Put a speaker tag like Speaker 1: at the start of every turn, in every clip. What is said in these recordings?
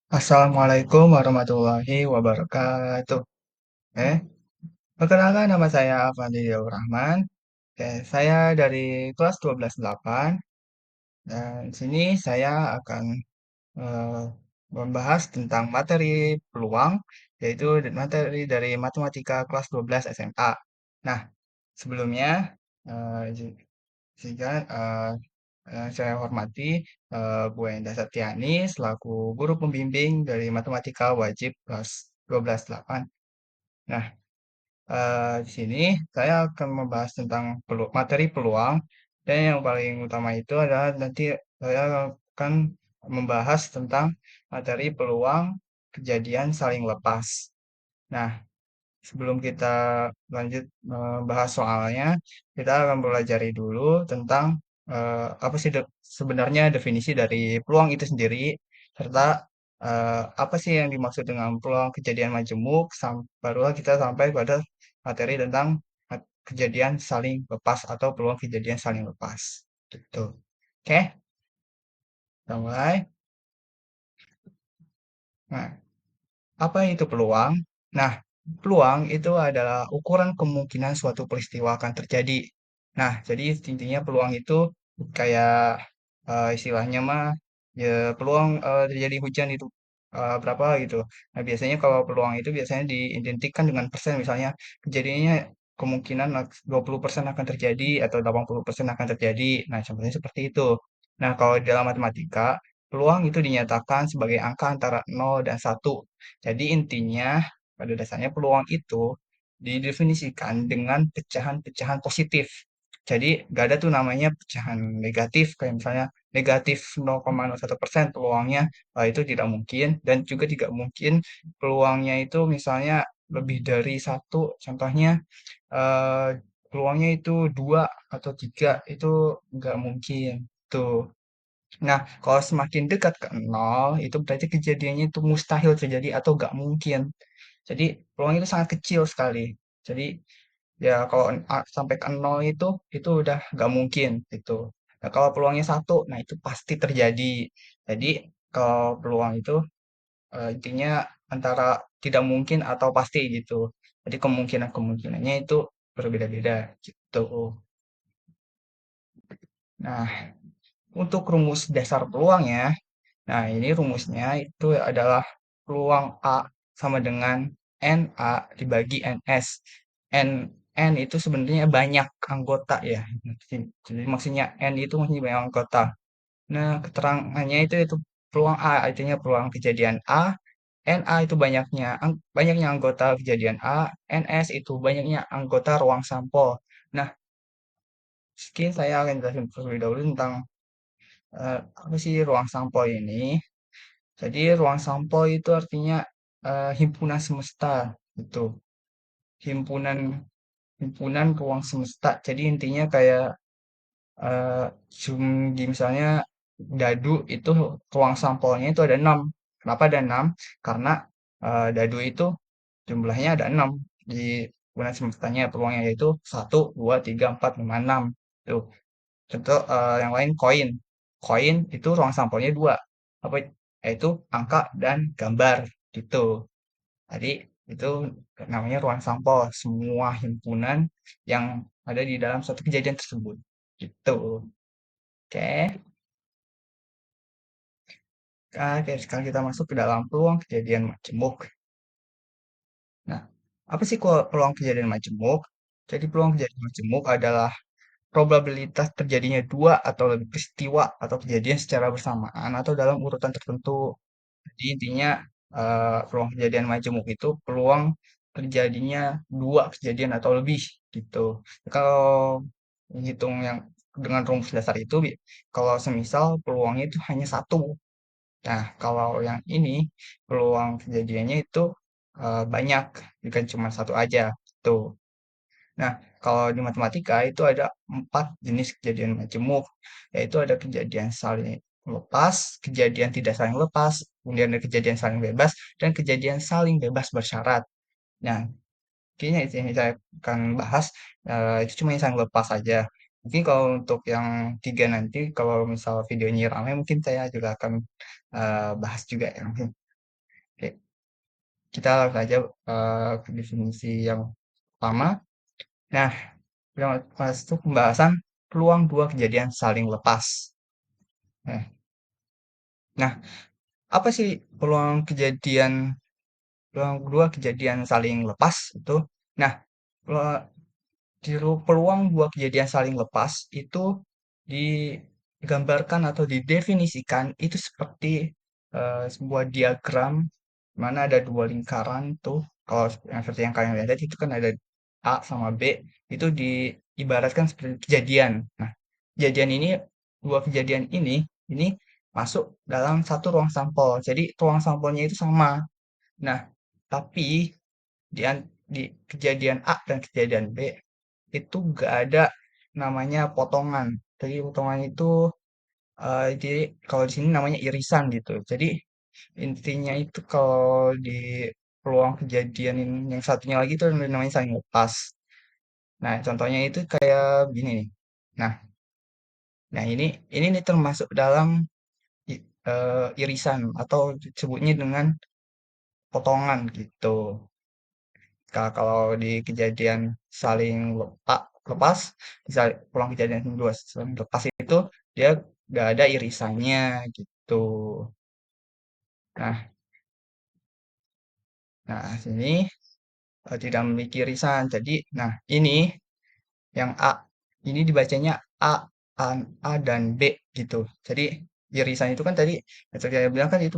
Speaker 1: Assalamualaikum warahmatullahi wabarakatuh. Eh, Perkenalkan nama saya Afandi Rahman. Saya dari kelas 12 8 dan sini saya akan eh, membahas tentang materi peluang, yaitu materi dari matematika kelas 12 SMA. Nah, sebelumnya jika saya hormati Bu Enda Septiani selaku guru pembimbing dari matematika wajib kelas 12 8. Nah, di sini saya akan membahas tentang materi peluang dan yang paling utama itu adalah nanti saya akan membahas tentang materi peluang kejadian saling lepas. Nah, sebelum kita lanjut bahas soalnya, kita akan pelajari dulu tentang apa sih sebenarnya definisi dari peluang itu sendiri, serta apa sih yang dimaksud dengan peluang kejadian majemuk, barulah kita sampai pada materi tentang kejadian saling lepas atau peluang kejadian saling lepas. Gitu. Oke, kita mulai. Nah, apa itu peluang? Nah, peluang itu adalah ukuran kemungkinan suatu peristiwa akan terjadi. Nah, jadi intinya peluang itu kayak istilahnya mah ya peluang terjadi hujan itu berapa gitu. Nah, biasanya kalau peluang itu biasanya diidentikan dengan persen, misalnya kejadiannya kemungkinan 20% akan terjadi atau 80% akan terjadi. Nah, contohnya seperti itu. Nah, kalau di dalam matematika, peluang itu dinyatakan sebagai angka antara 0 dan 1. Jadi intinya pada dasarnya peluang itu didefinisikan dengan pecahan-pecahan positif. Jadi nggak ada tuh namanya pecahan negatif, kayak misalnya negatif 0,01% peluangnya, itu tidak mungkin, dan juga tidak mungkin peluangnya itu misalnya lebih dari satu, contohnya eh, peluangnya itu dua atau tiga, itu nggak mungkin tuh. Nah, kalau semakin dekat ke nol, itu berarti kejadiannya itu mustahil terjadi atau nggak mungkin. Jadi peluangnya itu sangat kecil sekali. Jadi ya kalau sampai ke nol itu udah nggak mungkin gitu. Nah, kalau peluangnya satu, nah itu pasti terjadi. Jadi kalau peluang itu intinya antara tidak mungkin atau pasti gitu. Jadi kemungkinannya itu berbeda-beda gitu. Nah, untuk rumus dasar peluang ya. Nah, ini rumusnya itu adalah peluang A sama dengan NA dibagi NS. N N itu sebenarnya banyak anggota ya. Jadi maksudnya N itu maksudnya banyak anggota. Nah, keterangannya itu peluang A, artinya peluang kejadian A. NA itu banyaknya anggota kejadian A. NS itu banyaknya anggota ruang sampel. Nah, mungkin saya akan jelasin terlebih dahulu tentang apa sih ruang sampel ini. Jadi ruang sampel itu artinya himpunan semesta itu. Himpunan himpunan ruang semesta. Jadi intinya kayak eh, di misalnya dadu itu ruang sampelnya itu ada 6. Kenapa ada 6? Karena dadu itu jumlahnya ada 6 di himpunan semestanya, peluangnya yaitu 1, 2, 3, 4, 5, 6. Tuh. Contoh yang lain koin. Koin itu ruang sampelnya 2. Apa yaitu angka dan gambar gitu. Tadi itu namanya ruang sampel, semua himpunan yang ada di dalam suatu kejadian tersebut. Gitu. Oke. Oke, sekarang kita masuk ke dalam peluang kejadian majemuk. Nah, apa sih peluang kejadian majemuk? Jadi peluang kejadian majemuk adalah probabilitas terjadinya dua atau lebih peristiwa atau kejadian secara bersamaan atau dalam urutan tertentu. Jadi intinya peluang kejadian majemuk itu peluang terjadinya dua kejadian atau lebih gitu. Kalau hitung yang dengan rumus dasar itu, kalau semisal peluangnya itu hanya satu. Nah, kalau yang ini peluang kejadiannya itu banyak, bukan cuma satu aja. Tuh. Nah, kalau di matematika itu ada 4 jenis kejadian majemuk, yaitu ada kejadian saling lepas, kejadian tidak saling lepas, kemudian ada kejadian saling bebas, dan kejadian saling bebas bersyarat. Nah, kayaknya itu yang saya akan bahas, itu cuma yang saling lepas saja. Mungkin kalau untuk yang tiga nanti, kalau misal videonya ramai, mungkin saya juga akan bahas juga ya. Oke, kita langsung aja ke definisi yang pertama. Nah, yang masuk pembahasan peluang dua kejadian saling lepas. Nah, nah, apa sih peluang dua kejadian saling lepas itu? Nah, pelu- peluang dua kejadian saling lepas itu digambarkan atau didefinisikan itu seperti sebuah diagram mana ada dua lingkaran tuh. Kalau yang seperti yang kalian lihat itu kan ada A sama B, itu diibaratkan seperti kejadian. Nah, kejadian ini, dua kejadian ini masuk dalam satu ruang sampel. Jadi ruang sampelnya itu sama. Nah, tapi di, di kejadian A dan kejadian B itu gak ada namanya potongan. Jadi potongan itu jadi kalau di sini namanya irisan gitu. Jadi intinya itu kalau di peluang kejadian yang satunya lagi itu namanya saling lepas. Nah, contohnya itu kayak gini nih. Nah, nah ini nih termasuk dalam irisan atau disebutnya dengan potongan gitu. Kalau di kejadian saling lepas, bisa pulang kejadian dua saling lepas itu dia nggak ada irisannya gitu. Nah, sini tidak memiliki irisan. Jadi, nah ini yang A, ini dibacanya A, A, A dan B gitu. Jadi irisan itu kan tadi yang saya bilang kan itu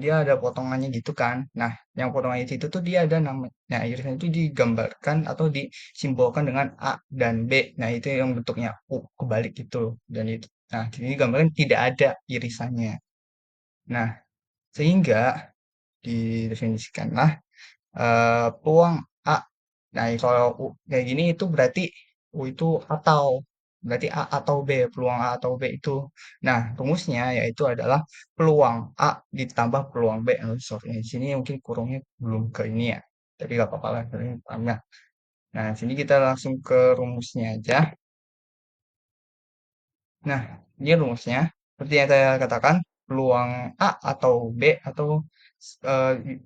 Speaker 1: dia ada potongannya gitu kan. Nah, yang potongannya itu tuh dia ada namanya. Nah, irisan itu digambarkan atau disimbolkan dengan A dan B. Nah, itu yang bentuknya U kebalik gitu. Dan itu, nah ini gambarnya tidak ada irisannya. Nah, sehingga didefinisikanlah peluang A. Nah, kalau U kayak gini itu berarti U itu atau berarti A atau B, peluang A atau B itu. Nah, rumusnya yaitu adalah peluang A ditambah peluang B. Sorry, di sini mungkin kurungnya belum ke ini ya. Tapi gak apa-apa lah, ini paham ya. Nah, sini kita langsung ke rumusnya aja. Nah, ini rumusnya. Seperti yang saya katakan, peluang A atau B atau eh,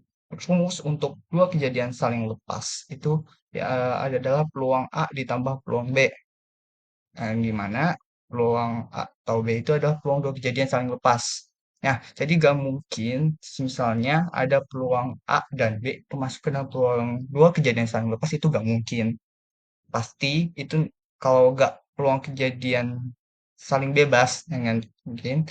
Speaker 1: rumus untuk dua kejadian saling lepas itu ya, adalah peluang A ditambah peluang B. Di mana peluang A atau B itu adalah peluang dua kejadian saling lepas. Nah, jadi gak mungkin misalnya ada peluang A dan B termasuk ke dalam peluang dua kejadian saling lepas itu gak mungkin. Pasti itu kalau nggak peluang kejadian saling bebas dengan mungkin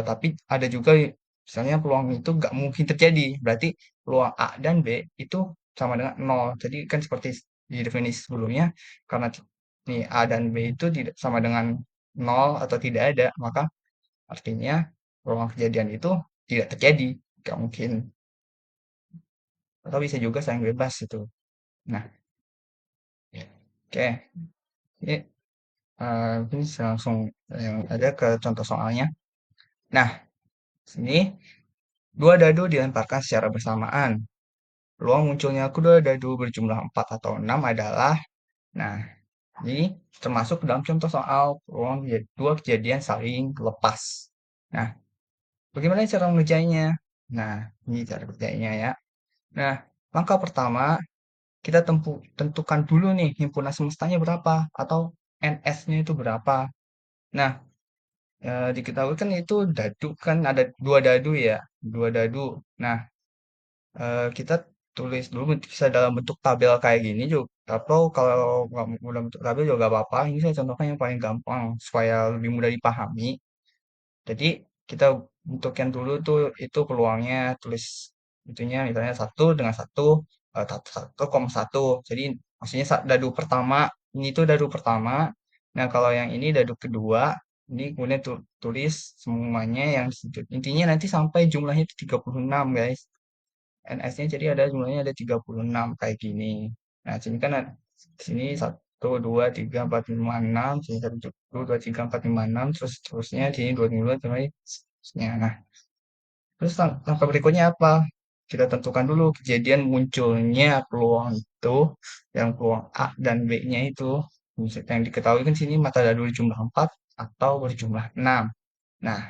Speaker 1: tapi ada juga misalnya peluang itu nggak mungkin terjadi berarti peluang A dan B itu sama dengan nol. Jadi kan seperti di definisi sebelumnya karena nih A dan B itu tidak sama dengan nol atau tidak ada maka artinya peluang kejadian itu tidak terjadi, nggak mungkin, atau bisa juga saling bebas itu. Nah, oke, ini mungkin bisa langsung yang ada ke contoh soalnya. Nah, sini dua dadu dilemparkan secara bersamaan. Peluang munculnya kedua dadu berjumlah 4 atau 6 adalah, nah, ini termasuk dalam contoh soal peluang dua kejadian saling lepas. Nah, bagaimana cara mengerjainya? Nah, ini cara kerjanya ya. Nah, langkah pertama, kita tentukan dulu nih himpunan semestanya berapa atau NS-nya itu berapa. Nah, diketahui kan itu dadu kan ada dua dadu ya, dua dadu. Nah, kita tulis dulu bisa dalam bentuk tabel kayak gini juga. Atau kalau nggak mau dalam bentuk tabel juga nggak apa-apa. Ini saya contohkan yang paling gampang supaya lebih mudah dipahami. Jadi kita bentukkan dulu tuh itu peluangnya tulis itunya misalnya satu dengan satu satu koma satu. Jadi maksudnya dadu pertama ini tuh dadu pertama. Nah kalau yang ini dadu kedua ini kemudian tulis semuanya yang di situ. Intinya nanti sampai jumlahnya itu 36 guys. NS-nya jadi ada jumlahnya ada 36 kayak gini. Nah sini kan sini satu dua tiga empat lima enam, sini satu dua tiga empat lima enam, terus terusnya sini dua dua sampai seterusnya. Nah terus langkah berikutnya apa? Kita tentukan dulu kejadian munculnya peluang itu, yang peluang A dan B-nya itu. Yang diketahui kan sini mata dadu berjumlah 4 atau berjumlah 6. Nah,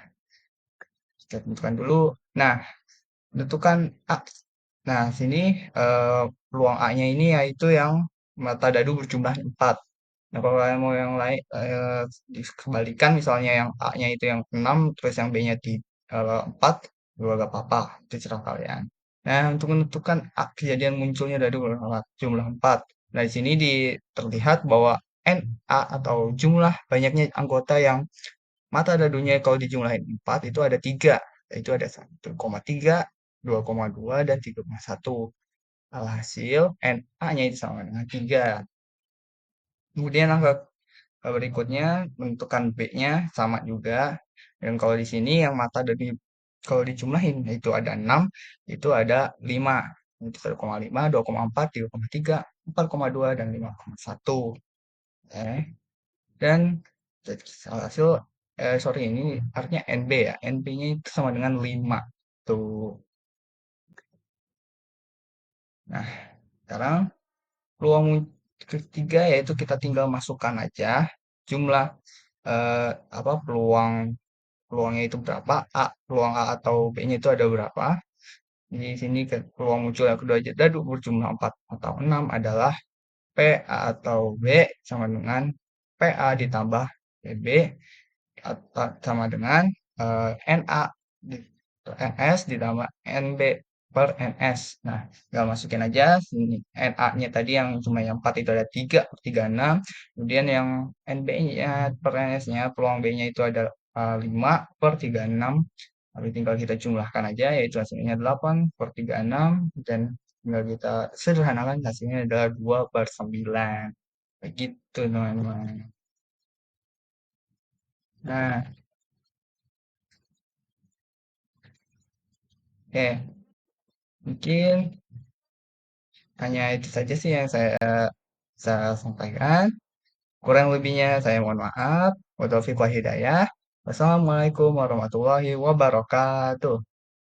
Speaker 1: kita tentukan dulu. Nah, Tentukan A. Nah, sini peluang A-nya ini yaitu yang mata dadu berjumlah 4. Nah, kalau kalian mau yang lain, dikembalikan misalnya yang A-nya itu yang 6, terus yang B-nya di 4, juga gak apa-apa, terserah kalian. Nah, untuk menentukan kejadian munculnya dadu berjumlah 4. Nah, di sini terlihat bahwa NA atau jumlah banyaknya anggota yang mata dadunya kalau dijumlahin 4 itu ada 3, yaitu ada 1,3, 2,2, dan 3,1. Alhasil NA-nya itu sama dengan 3. Kemudian angka berikutnya menentukan B-nya sama juga. Dan kalau di sini yang mata dari kalau dijumlahin itu ada 6, itu ada 5. Itu 1,5, 2,4, 3,3, 4,2, dan 5,1. Eh, dan hasil sorry ini artinya NB ya. NB-nya itu sama dengan 5. Tuh. Nah, sekarang peluang ketiga yaitu kita tinggal masukkan aja jumlah apa peluangnya itu berapa, peluang A atau B-nya itu ada berapa. Di sini peluang muncul yang kedua aja dadu berjumlah 4 atau 6 adalah PA atau B sama dengan PA ditambah PB sama dengan NA di- NS ditambah NB per NS. Nah, tinggal masukin aja sini NA-nya tadi yang cuma yang 4 itu ada 3 per 36. Kemudian yang NB-nya per NS-nya peluang B-nya itu ada 5 per 36. Lalu tinggal kita jumlahkan aja yaitu hasilnya 8 per 36 dan tinggal kita sederhanakan hasilnya adalah 2 per 9. Begitu teman-teman. Nah, oke. Mungkin hanya itu saja sih yang saya sampaikan. Kurang lebihnya saya mohon maaf. Wa taufiq wa hidayah. Wassalamualaikum warahmatullahi wabarakatuh.